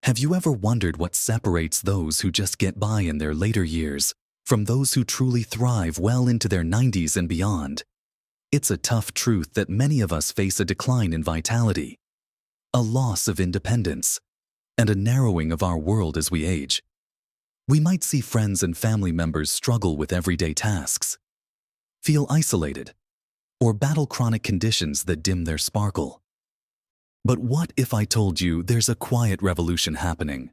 Have you ever wondered what separates those who just get by in their later years from those who truly thrive well into their 90s and beyond? It's a tough truth that many of us face a decline in vitality, a loss of independence, and a narrowing of our world as we age. We might see friends and family members struggle with everyday tasks, feel isolated, or battle chronic conditions that dim their sparkle. But what if I told you there's a quiet revolution happening?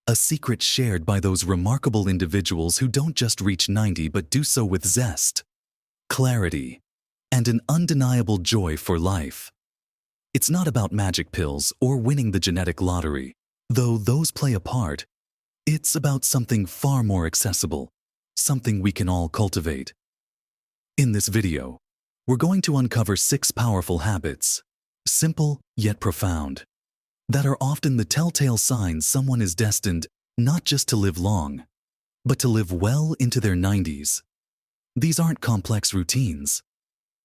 A secret shared by those remarkable individuals who don't just reach 90 but do so with zest, clarity, and an undeniable joy for life. It's not about magic pills or winning the genetic lottery, though those play a part. It's about something far more accessible, something we can all cultivate. In this video, we're going to uncover 6 powerful habits, simple yet profound, that are often the telltale signs someone is destined not just to live long, but to live well into their 90s. These aren't complex routines.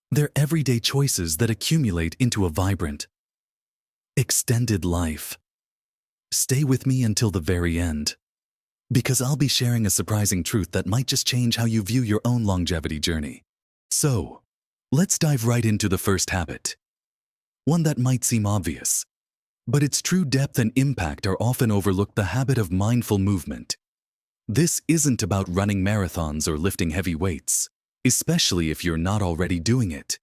They're everyday choices that accumulate into a vibrant, extended life. Stay with me until the very end, because I'll be sharing a surprising truth that might just change how you view your own longevity journey. So, let's dive right into the first habit. One that might seem obvious, but its true depth and impact are often overlooked: the habit of mindful movement. This isn't about running marathons or lifting heavy weights, especially if you're not already doing it.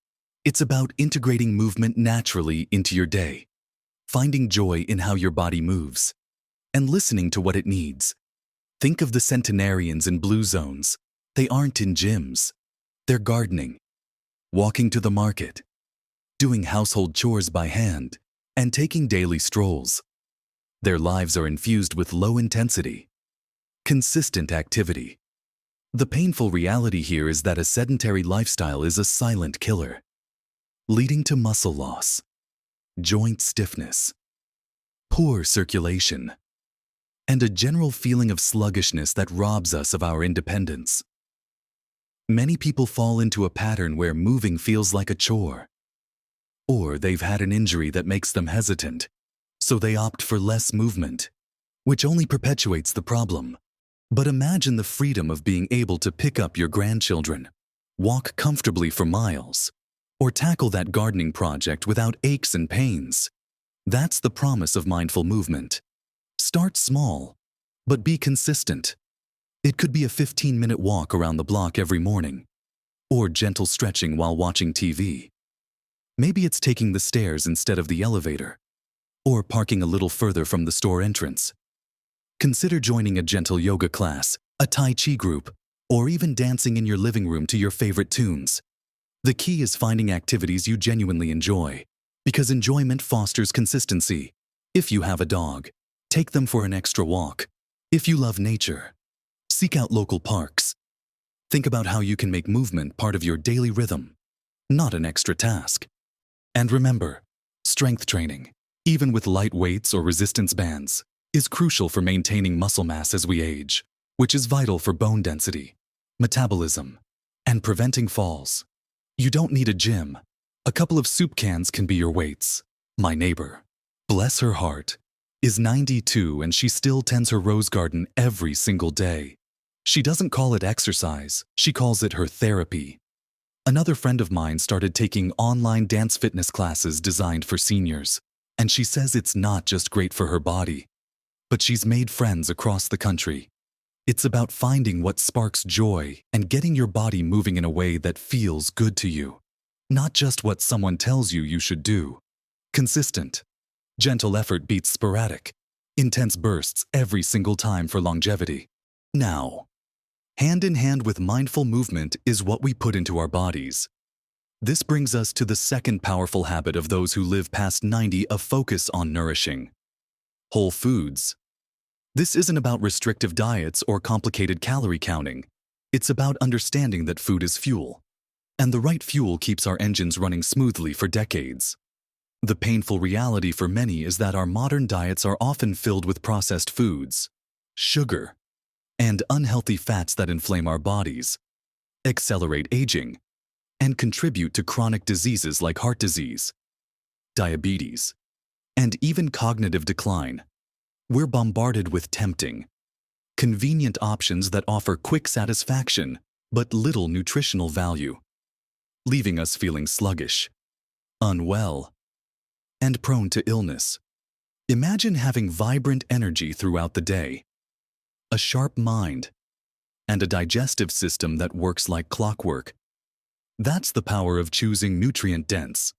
It's about integrating movement naturally into your day, finding joy in how your body moves, and listening to what it needs. Think of the centenarians in blue zones. They aren't in gyms. They're gardening, walking to the market, doing household chores by hand, and taking daily strolls. Their lives are infused with low intensity, consistent activity. The painful reality here is that a sedentary lifestyle is a silent killer, leading to muscle loss, joint stiffness, poor circulation, and a general feeling of sluggishness that robs us of our independence. Many people fall into a pattern where moving feels like a chore, or they've had an injury that makes them hesitant, so they opt for less movement, which only perpetuates the problem. But imagine the freedom of being able to pick up your grandchildren, walk comfortably for miles, or tackle that gardening project without aches and pains. That's the promise of mindful movement. Start small, but be consistent. It could be a 15-minute walk around the block every morning, or gentle stretching while watching TV. Maybe it's taking the stairs instead of the elevator, or parking a little further from the store entrance. Consider joining a gentle yoga class, a Tai Chi group, or even dancing in your living room to your favorite tunes. The key is finding activities you genuinely enjoy, because enjoyment fosters consistency. If you have a dog, take them for an extra walk. If you love nature, seek out local parks. Think about how you can make movement part of your daily rhythm, not an extra task. And remember, strength training, even with light weights or resistance bands, is crucial for maintaining muscle mass as we age, which is vital for bone density, metabolism, and preventing falls. You don't need a gym. A couple of soup cans can be your weights. My neighbor, bless her heart, is 92 and she still tends her rose garden every single day. She doesn't call it exercise, she calls it her therapy. Another friend of mine started taking online dance fitness classes designed for seniors, and she says it's not just great for her body, but she's made friends across the country. It's about finding what sparks joy and getting your body moving in a way that feels good to you, not just what someone tells you you should do. Consistent, gentle effort beats sporadic, intense bursts every single time for longevity. Now, hand in hand with mindful movement is what we put into our bodies. This brings us to the second powerful habit of those who live past 90: a focus on nourishing whole foods. This isn't about restrictive diets or complicated calorie counting. It's about understanding that food is fuel, and the right fuel keeps our engines running smoothly for decades. The painful reality for many is that our modern diets are often filled with processed foods, sugar, and unhealthy fats that inflame our bodies, accelerate aging, and contribute to chronic diseases like heart disease, diabetes, and even cognitive decline. We're bombarded with tempting, convenient options that offer quick satisfaction but little nutritional value, leaving us feeling sluggish, unwell, and prone to illness. Imagine having vibrant energy throughout the day, a sharp mind, and a digestive system that works like clockwork. That's the power of choosing nutrient-dense,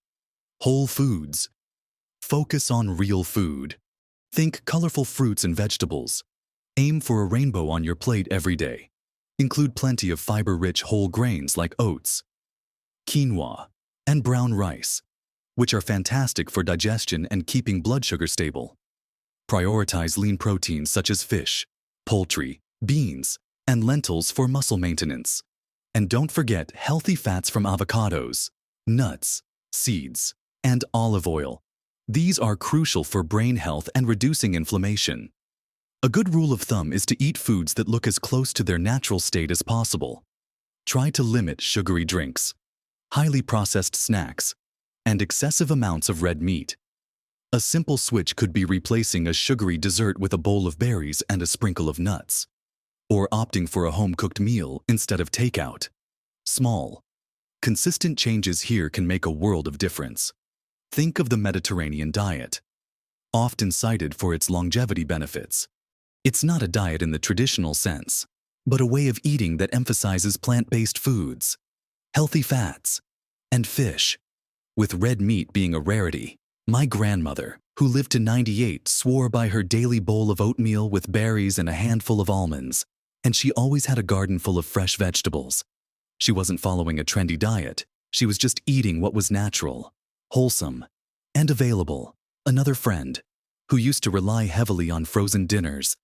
whole foods. Focus on real food. Think colorful fruits and vegetables. Aim for a rainbow on your plate every day. Include plenty of fiber-rich whole grains like oats, quinoa, and brown rice, which are fantastic for digestion and keeping blood sugar stable. Prioritize lean proteins such as fish, poultry, beans, and lentils for muscle maintenance. And don't forget healthy fats from avocados, nuts, seeds, and olive oil. These are crucial for brain health and reducing inflammation. A good rule of thumb is to eat foods that look as close to their natural state as possible. Try to limit sugary drinks, highly processed snacks, and excessive amounts of red meat. A simple switch could be replacing a sugary dessert with a bowl of berries and a sprinkle of nuts, or opting for a home-cooked meal instead of takeout. Small, consistent changes here can make a world of difference. Think of the Mediterranean diet, often cited for its longevity benefits. It's not a diet in the traditional sense, but a way of eating that emphasizes plant-based foods, healthy fats, and fish, with red meat being a rarity. My grandmother, who lived to 98, swore by her daily bowl of oatmeal with berries and a handful of almonds, and she always had a garden full of fresh vegetables. She wasn't following a trendy diet, she was just eating what was natural, wholesome, and available. Another friend, who used to rely heavily on frozen dinners,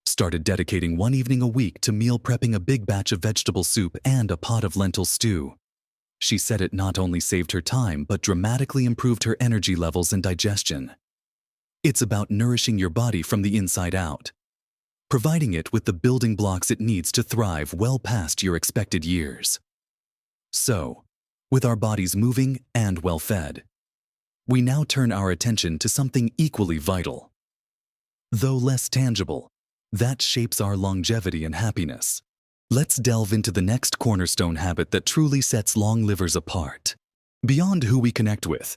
started dedicating one evening a week to meal prepping a big batch of vegetable soup and a pot of lentil stew. She said it not only saved her time but dramatically improved her energy levels and digestion. It's about nourishing your body from the inside out, providing it with the building blocks it needs to thrive well past your expected years. So, with our bodies moving and well-fed, we now turn our attention to something equally vital, though less tangible, that shapes our longevity and happiness. Let's delve into the next cornerstone habit that truly sets long livers apart. Beyond who we connect with,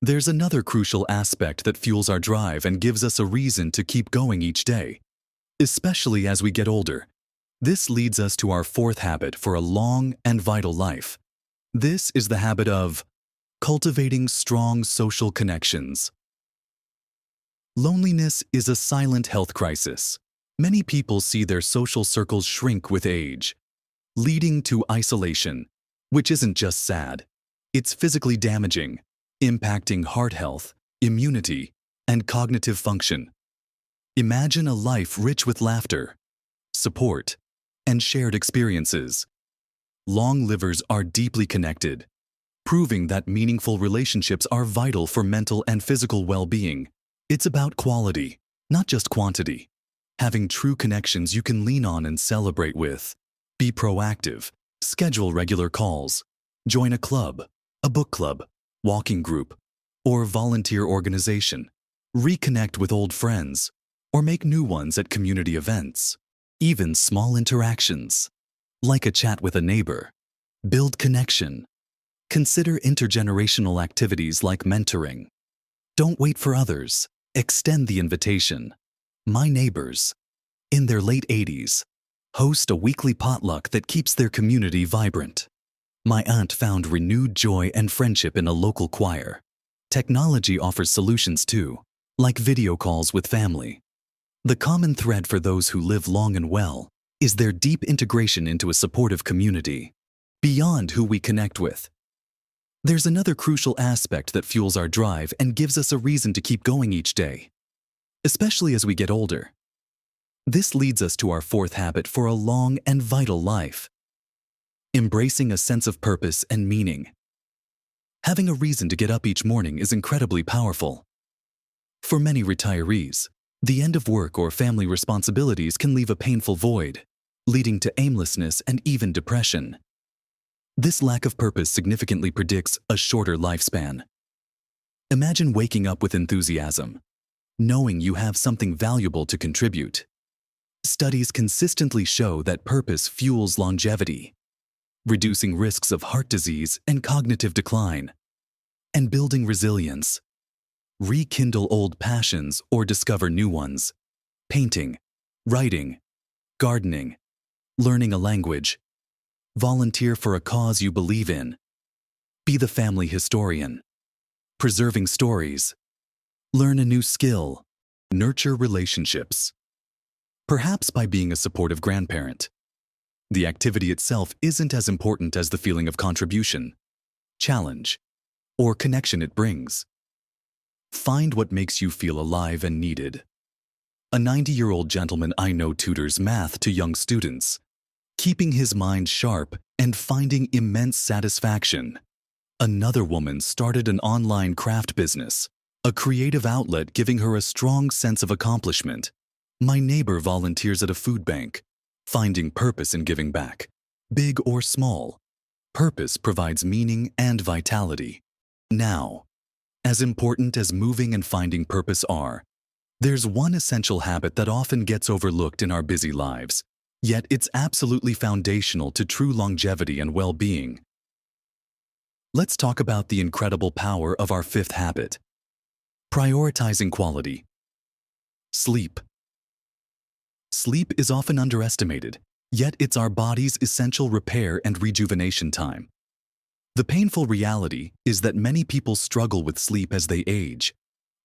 there's another crucial aspect that fuels our drive and gives us a reason to keep going each day, especially as we get older. This leads us to our fourth habit for a long and vital life. This is the habit of cultivating strong social connections. Loneliness is a silent health crisis. Many people see their social circles shrink with age, leading to isolation, which isn't just sad. It's physically damaging, impacting heart health, immunity, and cognitive function. Imagine a life rich with laughter, support, and shared experiences. Long livers are deeply connected, proving that meaningful relationships are vital for mental and physical well-being. It's about quality, not just quantity. Having true connections you can lean on and celebrate with. Be proactive. Schedule regular calls. Join a club, a book club, walking group, or volunteer organization. Reconnect with old friends, or make new ones at community events. Even small interactions, like a chat with a neighbor, build connection. Consider intergenerational activities like mentoring. Don't wait for others. Extend the invitation. My neighbors, in their late 80s, host a weekly potluck that keeps their community vibrant. My aunt found renewed joy and friendship in a local choir. Technology offers solutions too, like video calls with family. The common thread for those who live long and well is their deep integration into a supportive community. Beyond who we connect with, there's another crucial aspect that fuels our drive and gives us a reason to keep going each day, especially as we get older. This leads us to our fourth habit for a long and vital life. Embracing a sense of purpose and meaning. Having a reason to get up each morning is incredibly powerful. For many retirees, the end of work or family responsibilities can leave a painful void, leading to aimlessness and even depression. This lack of purpose significantly predicts a shorter lifespan. Imagine waking up with enthusiasm, knowing you have something valuable to contribute. Studies consistently show that purpose fuels longevity, reducing risks of heart disease and cognitive decline, and building resilience. Rekindle old passions or discover new ones. Painting, writing, gardening, learning a language. Volunteer for a cause you believe in. Be the family historian. Preserving stories. Learn a new skill. Nurture relationships. Perhaps by being a supportive grandparent. The activity itself isn't as important as the feeling of contribution, challenge, or connection it brings. Find what makes you feel alive and needed. A 90-year-old gentleman I know tutors math to young students, keeping his mind sharp and finding immense satisfaction. Another woman started an online craft business, a creative outlet giving her a strong sense of accomplishment. My neighbor volunteers at a food bank, finding purpose in giving back, big or small. Purpose provides meaning and vitality. Now, as important as moving and finding purpose are, there's one essential habit that often gets overlooked in our busy lives, yet it's absolutely foundational to true longevity and well-being. Let's talk about the incredible power of our fifth habit: prioritizing quality. Sleep. Sleep is often underestimated, yet it's our body's essential repair and rejuvenation time. The painful reality is that many people struggle with sleep as they age,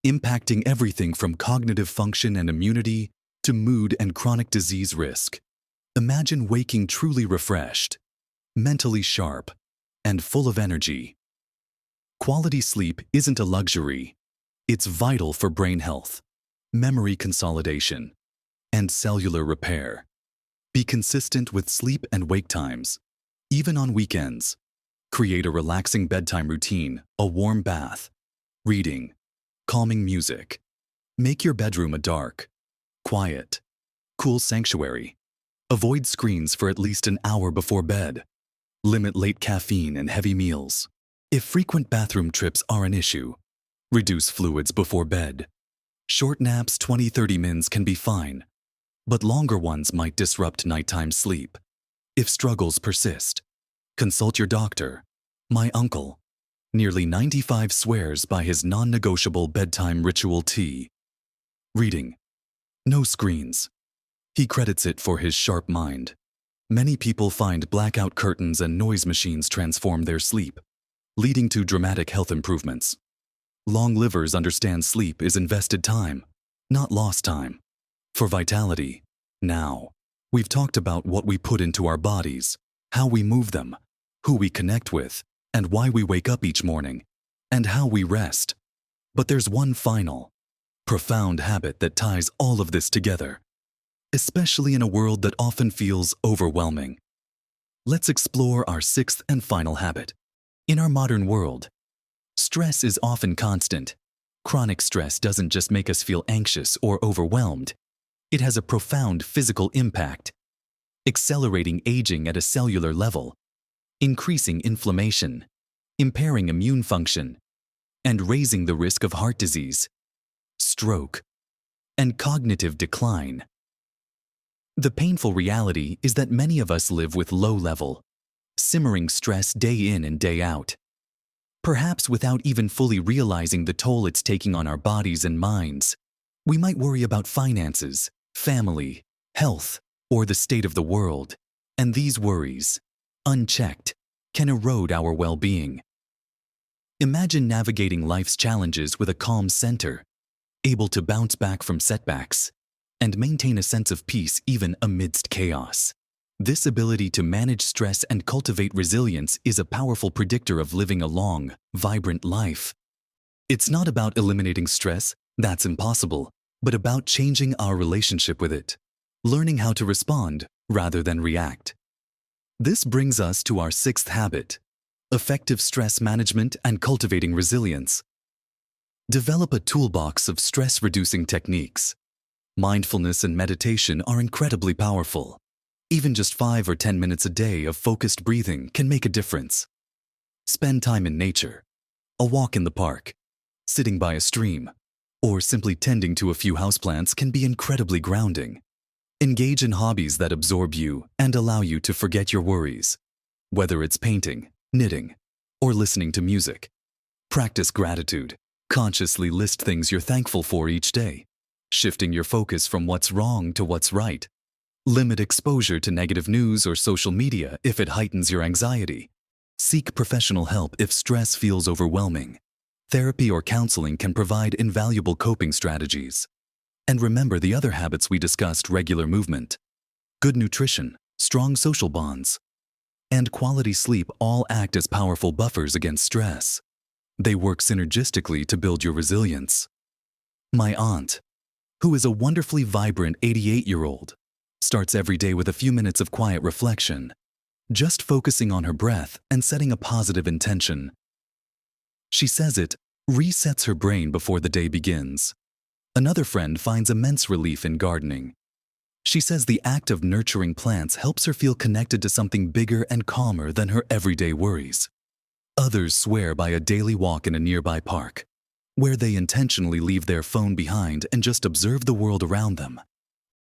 impacting everything from cognitive function and immunity to mood and chronic disease risk. Imagine waking truly refreshed, mentally sharp, and full of energy. Quality sleep isn't a luxury. It's vital for brain health, memory consolidation, and cellular repair. Be consistent with sleep and wake times, even on weekends. Create a relaxing bedtime routine, a warm bath, reading, calming music. Make your bedroom a dark, quiet, cool sanctuary. Avoid screens for at least an hour before bed. Limit late caffeine and heavy meals. If frequent bathroom trips are an issue, reduce fluids before bed. Short naps 20-30 minutes can be fine, but longer ones might disrupt nighttime sleep. If struggles persist, consult your doctor. My uncle, nearly 95, swears by his non-negotiable bedtime ritual T. Reading. No screens. He credits it for his sharp mind. Many people find blackout curtains and noise machines transform their sleep, leading to dramatic health improvements. Long livers understand sleep is invested time, not lost time. For vitality, now, we've talked about what we put into our bodies, how we move them, who we connect with, and why we wake up each morning, and how we rest. But there's one final, profound habit that ties all of this together, especially in a world that often feels overwhelming. Let's explore our sixth and final habit. In our modern world, stress is often constant. Chronic stress doesn't just make us feel anxious or overwhelmed. It has a profound physical impact, accelerating aging at a cellular level, increasing inflammation, impairing immune function, and raising the risk of heart disease, stroke, and cognitive decline. The painful reality is that many of us live with low-level, simmering stress day in and day out, perhaps without even fully realizing the toll it's taking on our bodies and minds. We might worry about finances, family, health, or the state of the world, and these worries, unchecked, can erode our well-being. Imagine navigating life's challenges with a calm center, able to bounce back from setbacks, and maintain a sense of peace even amidst chaos. This ability to manage stress and cultivate resilience is a powerful predictor of living a long, vibrant life. It's not about eliminating stress, that's impossible, but about changing our relationship with it, learning how to respond rather than react. This brings us to our sixth habit: effective stress management and cultivating resilience. Develop a toolbox of stress-reducing techniques. Mindfulness and meditation are incredibly powerful. Even just 5 or 10 minutes a day of focused breathing can make a difference. Spend time in nature, a walk in the park, sitting by a stream, or simply tending to a few houseplants can be incredibly grounding. Engage in hobbies that absorb you and allow you to forget your worries. Whether it's painting, knitting, or listening to music, practice gratitude. Consciously list things you're thankful for each day, shifting your focus from what's wrong to what's right. Limit exposure to negative news or social media if it heightens your anxiety. Seek professional help if stress feels overwhelming. Therapy or counseling can provide invaluable coping strategies. And remember the other habits we discussed: regular movement, good nutrition, strong social bonds, and quality sleep all act as powerful buffers against stress. They work synergistically to build your resilience. My aunt, who is a wonderfully vibrant 88-year-old, starts every day with a few minutes of quiet reflection, just focusing on her breath and setting a positive intention. She says it resets her brain before the day begins. Another friend finds immense relief in gardening. She says the act of nurturing plants helps her feel connected to something bigger and calmer than her everyday worries. Others swear by a daily walk in a nearby park, where they intentionally leave their phone behind and just observe the world around them.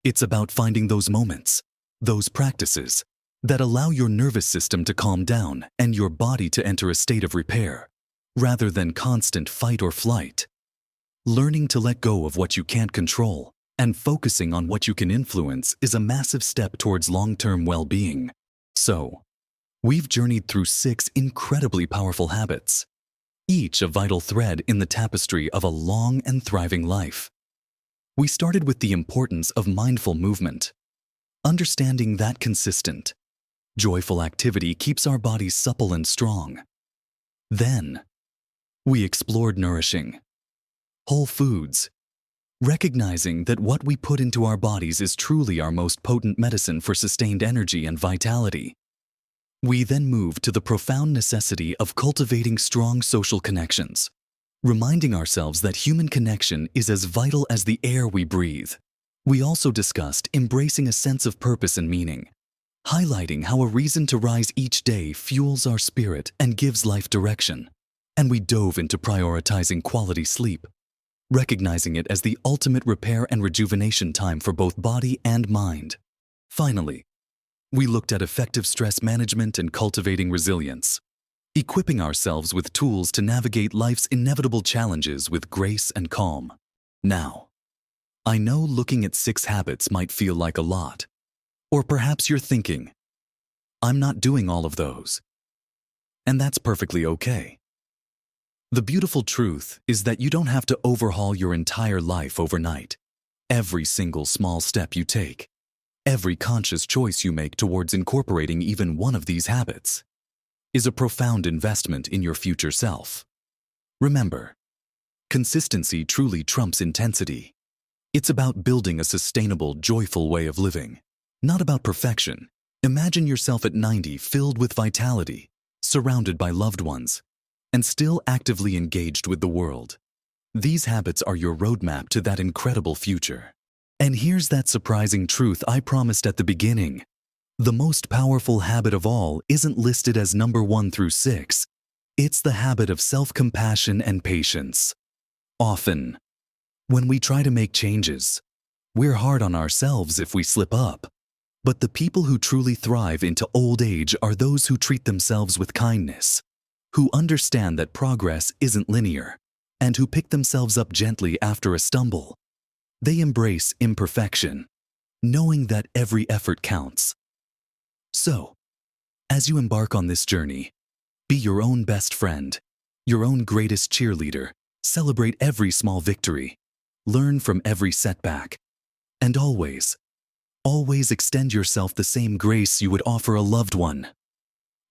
It's about finding those moments, those practices, that allow your nervous system to calm down and your body to enter a state of repair, rather than constant fight or flight. Learning to let go of what you can't control and focusing on what you can influence is a massive step towards long-term well-being. So, we've journeyed through 6 incredibly powerful habits, each a vital thread in the tapestry of a long and thriving life. We started with the importance of mindful movement, understanding that consistent, joyful activity keeps our bodies supple and strong. Then, we explored nourishing, whole foods, recognizing that what we put into our bodies is truly our most potent medicine for sustained energy and vitality. We then moved to the profound necessity of cultivating strong social connections, reminding ourselves that human connection is as vital as the air we breathe. We also discussed embracing a sense of purpose and meaning, highlighting how a reason to rise each day fuels our spirit and gives life direction. And we dove into prioritizing quality sleep, recognizing it as the ultimate repair and rejuvenation time for both body and mind. Finally, we looked at effective stress management and cultivating resilience, equipping ourselves with tools to navigate life's inevitable challenges with grace and calm. Now, I know looking at 6 habits might feel like a lot, or perhaps you're thinking, I'm not doing all of those. And that's perfectly okay. The beautiful truth is that you don't have to overhaul your entire life overnight. Every single small step you take, every conscious choice you make towards incorporating even one of these habits, is a profound investment in your future self. Remember, consistency truly trumps intensity. It's about building a sustainable, joyful way of living, not about perfection. Imagine yourself at 90 filled with vitality, surrounded by loved ones, and still actively engaged with the world. These habits are your roadmap to that incredible future. And here's that surprising truth I promised at the beginning. The most powerful habit of all isn't listed as number 1 through 6. It's the habit of self-compassion and patience. Often, when we try to make changes, we're hard on ourselves if we slip up. But the people who truly thrive into old age are those who treat themselves with kindness, who understand that progress isn't linear, and who pick themselves up gently after a stumble. They embrace imperfection, knowing that every effort counts. So, as you embark on this journey, be your own best friend, your own greatest cheerleader. Celebrate every small victory, learn from every setback, and always extend yourself the same grace you would offer a loved one.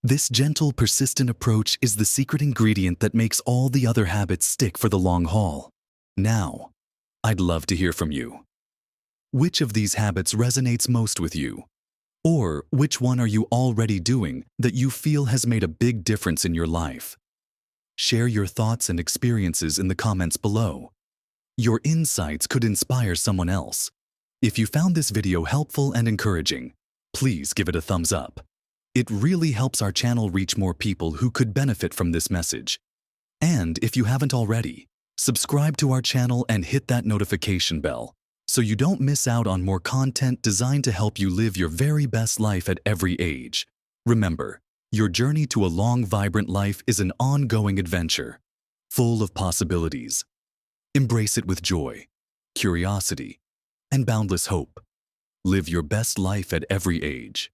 This gentle, persistent approach is the secret ingredient that makes all the other habits stick for the long haul. Now, I'd love to hear from you. Which of these habits resonates most with you? Or which one are you already doing that you feel has made a big difference in your life? Share your thoughts and experiences in the comments below. Your insights could inspire someone else. If you found this video helpful and encouraging, please give it a thumbs up. It really helps our channel reach more people who could benefit from this message. And if you haven't already, Subscribe to our channel and hit that notification bell so you don't miss out on more content designed to help you live your very best life at every age. Remember, your journey to a long, vibrant life is an ongoing adventure, full of possibilities. Embrace it with joy, curiosity, and boundless hope. Live your best life at every age.